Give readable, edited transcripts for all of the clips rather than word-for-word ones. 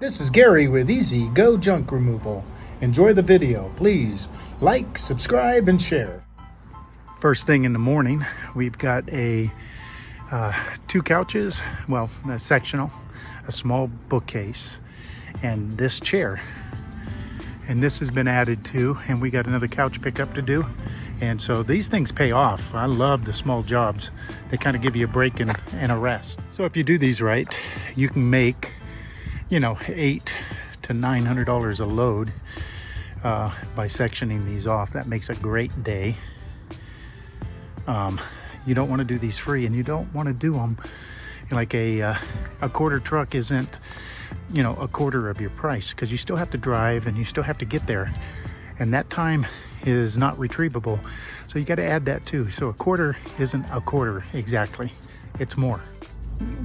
This is Gary with Easy Go Junk Removal. Enjoy the video. Please like, subscribe, and share. First thing in the morning, we've got two couches, well, a sectional, a small bookcase, and this chair. And this has been added to, and we got another couch pickup to do. And so these things pay off. I love the small jobs. They kind of give you a break and a rest. So if you do these right, you can make, $800 to $900 a load by sectioning these off. That makes a great day. You don't want to do these free, and you don't want to do them like a quarter truck isn't, a quarter of your price, because you still have to drive and you still have to get there, and that time is not retrievable. So you got to add that too. So a quarter isn't a quarter exactly, it's more.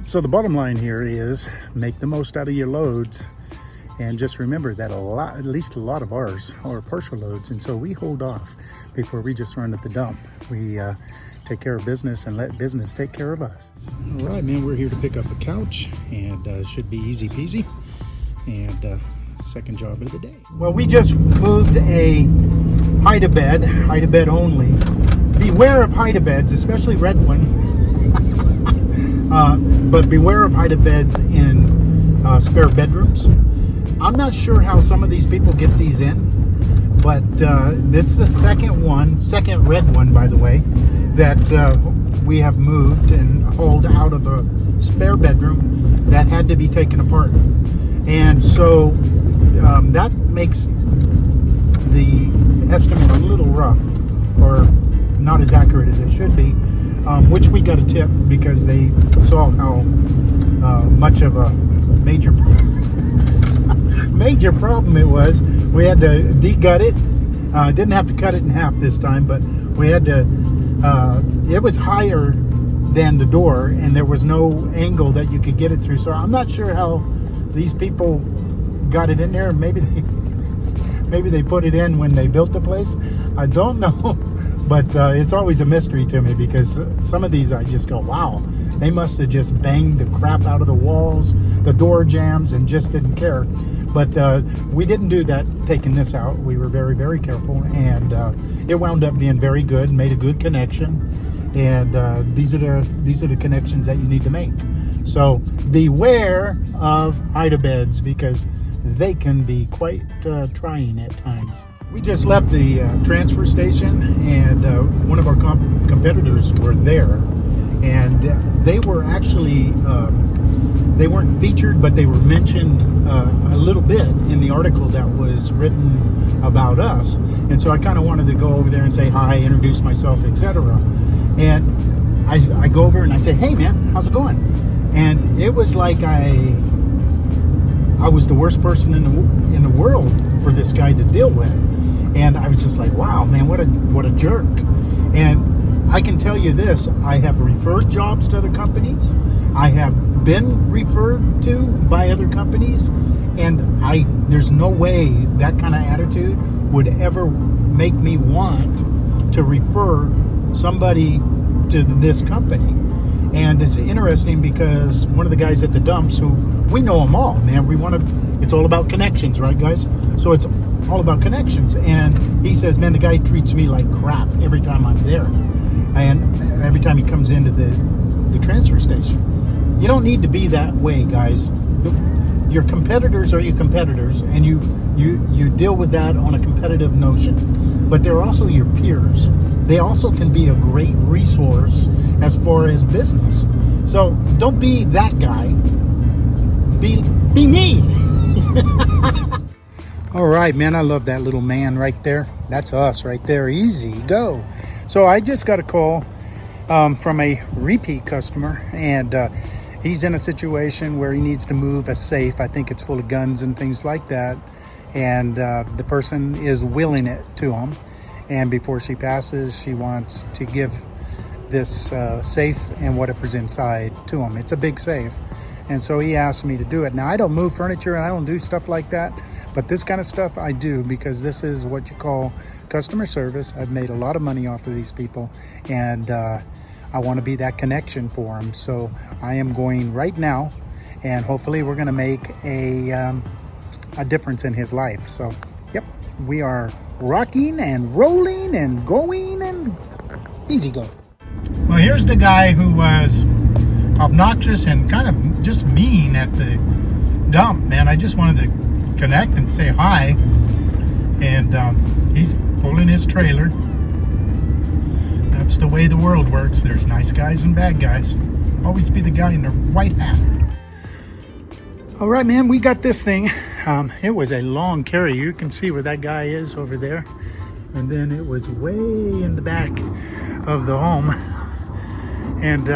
So the bottom line here is make the most out of your loads, and just remember that at least a lot of ours are partial loads, and so we hold off before we just run at the dump. We take care of business and let business take care of us. All right, man, we're here to pick up a couch, and should be easy peasy, and second job of the day. Well, we just moved a hide-a-bed only. Beware of hide-a-beds, especially red ones. But beware of hide-a-beds in spare bedrooms. I'm not sure how some of these people get these in, but this is the second red one, by the way, that we have moved and hauled out of a spare bedroom that had to be taken apart. And so that makes the estimate a little rough, or not as accurate as it should be, which we got a tip because they saw how much of a major problem it was. We had to de-gut it. Didn't have to cut it in half this time, but we had to, it was higher than the door, and there was no angle that you could get it through. So I'm not sure how these people got it in there. Maybe they put it in when they built the place. I don't know. But it's always a mystery to me, because some of these I just go, wow, they must have just banged the crap out of the walls, the door jams, and just didn't care. But we didn't do that taking this out. We were very, very careful, and it wound up being very good, made a good connection. And these are the connections that you need to make. So beware of hide-a-beds, because they can be quite trying at times. We just left the transfer station, and one of our competitors were there, and they were actually, they weren't featured, but they were mentioned a little bit in the article that was written about us. And so I kind of wanted to go over there and say hi, introduce myself, etc. And I go over and I say, hey man, how's it going? And it was like I was the worst person in the world for this guy to deal with. And I was just like, wow, man, what a jerk. And I can tell you this, I have referred jobs to other companies. I have been referred to by other companies, and there's no way that kind of attitude would ever make me want to refer somebody to this company. And it's interesting because one of the guys at the dumps, who we know them all, man, it's all about connections, right guys? So it's all about connections. And he says, man, the guy treats me like crap every time I'm there, and every time he comes into the transfer station. You don't need to be that way, guys. Your competitors are your competitors, and you deal with that on a competitive notion. But they're also your peers. They also can be a great resource as far as business. So don't be that guy. Be me. All right, man, I love that little man right there. That's us right there. Easy go. So I just got a call from a repeat customer, and he's in a situation where he needs to move a safe. I think it's full of guns and things like that. And the person is willing it to him. And before she passes, she wants to give this safe and whatever's inside to him. It's a big safe. And so he asked me to do it. Now, I don't move furniture and I don't do stuff like that, but this kind of stuff I do, because this is what you call customer service. I've made a lot of money off of these people, and I want to be that connection for them. So I am going right now and hopefully we're going to make a difference in his life. So, yep, we are rocking and rolling and going and easy go. Well, here's the guy who was obnoxious and kind of just mean at the dump, man. I just wanted to connect and say hi. And he's pulling his trailer. That's the way the world works. There's nice guys and bad guys. Always be the guy in the white hat. All right, man, we got this thing. It was a long carry. You can see where that guy is over there. And then it was way in the back of the home. And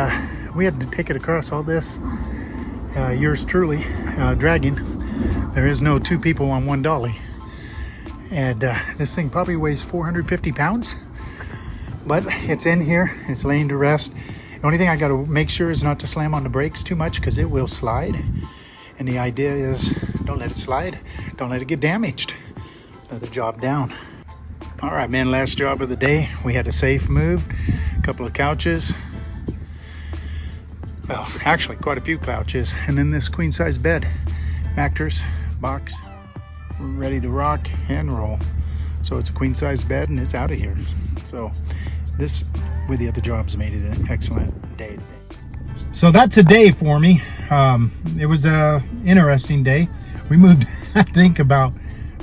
we had to take it across all this. Yours truly, dragging. There is no two people on one dolly. And this thing probably weighs 450 pounds. But it's in here. It's laying to rest. The only thing I got to make sure is not to slam on the brakes too much because it will slide. And the idea is don't let it slide. Don't let it get damaged. Let the job down. All right, man, last job of the day. We had a safe moved, a couple of couches. Well, actually quite a few couches. And then this queen size bed, mattress, box, ready to rock and roll. So it's a queen size bed and it's out of here. So this, with the other jobs, made it an excellent day today. So that's a day for me. It was a interesting day. We moved, I think, about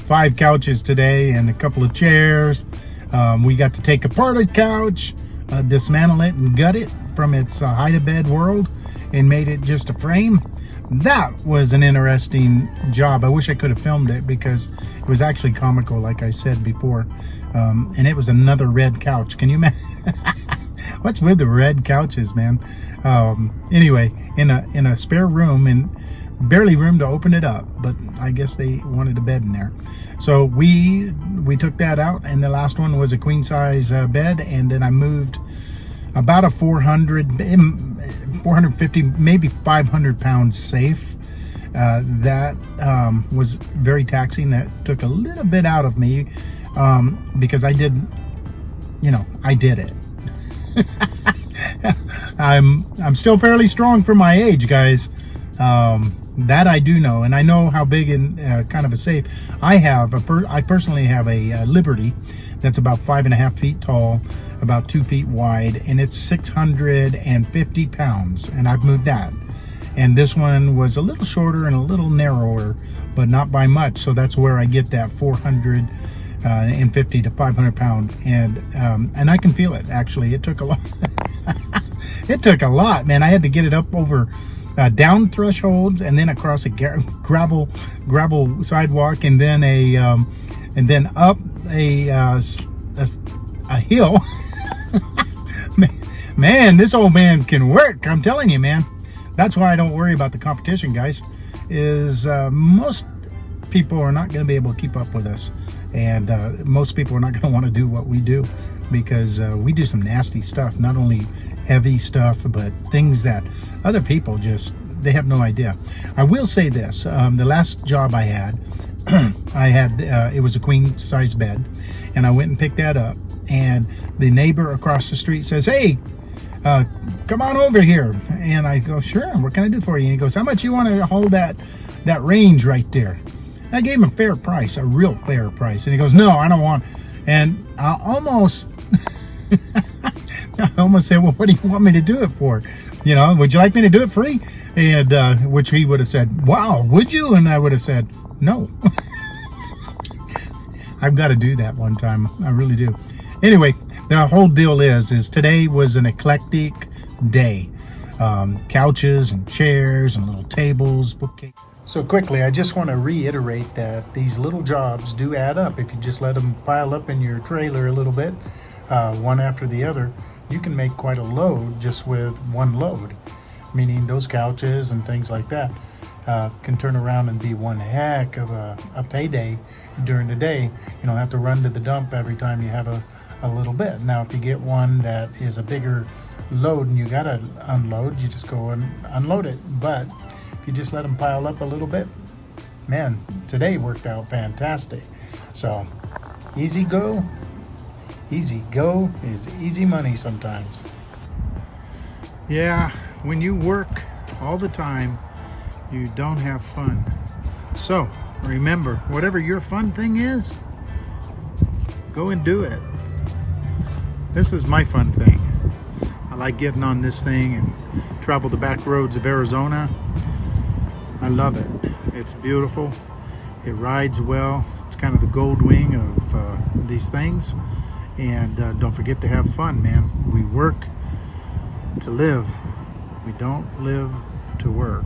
5 couches today and a couple of chairs. We got to take apart a couch, dismantle it and gut it from its hide-a-bed world and made it just a frame. That was an interesting job. I wish I could have filmed it because it was actually comical, like I said before. And it was another red couch. Can you imagine? What's with the red couches, man? Anyway, in a spare room and barely room to open it up, but I guess they wanted a bed in there. So we took that out, and the last one was a queen size bed, and then I moved about a 450, maybe 500 pound safe. That was very taxing. That took a little bit out of me because I did it. I'm still fairly strong for my age, guys. That I do know, and I know how big and kind of a safe I have. I personally have a Liberty that's about 5.5 feet tall, about 2 feet wide, and it's 650 pounds, and I've moved that. And this one was a little shorter and a little narrower, but not by much, so that's where I get that 450 to 500 pound, and I can feel it. Actually, it took a lot. It took a lot, man. I had to get it up over down thresholds and then across a gravel sidewalk, and then up a hill. Man, this old man can work. I'm telling you, man. That's why I don't worry about the competition, guys. Is most people are not going to be able to keep up with us, and most people are not going to want to do what we do because we do some nasty stuff. Not only heavy stuff, but things that other people they have no idea. I will say this: the last job I had, it was a queen size bed, and I went and picked that up. And the neighbor across the street says, "Hey, come on over here." And I go, "Sure, what can I do for you?" And he goes, "How much you want to hold that range right there?" And I gave him a fair price, a real fair price. And he goes, "No, I don't want." And I almost said, "Well, what do you want me to do it for? Would you like me to do it free?" And which he would have said, "Wow, would you?" And I would have said, "No." I've got to do that one time. I really do. Anyway, the whole deal is today was an eclectic day. Couches and chairs and little tables, bookcases. So quickly, I just want to reiterate that these little jobs do add up. If you just let them pile up in your trailer a little bit, one after the other, you can make quite a load just with one load. Meaning those couches and things like that can turn around and be one heck of a payday during the day. You don't have to run to the dump every time you have a little bit. Now, if you get one that is a bigger load and you gotta unload, you just go and unload it. But if you just let them pile up a little bit, man, today worked out fantastic. So easy go is easy money sometimes. Yeah, when you work all the time you don't have fun. So remember, whatever your fun thing is, go and do it. This is my fun thing. I like getting on this thing and travel the back roads of Arizona. I love it. It's beautiful. It rides well. It's kind of the gold wing of these things. And don't forget to have fun, man. We work to live. We don't live to work.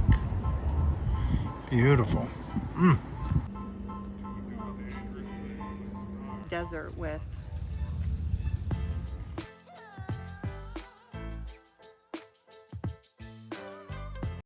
Beautiful. Desert with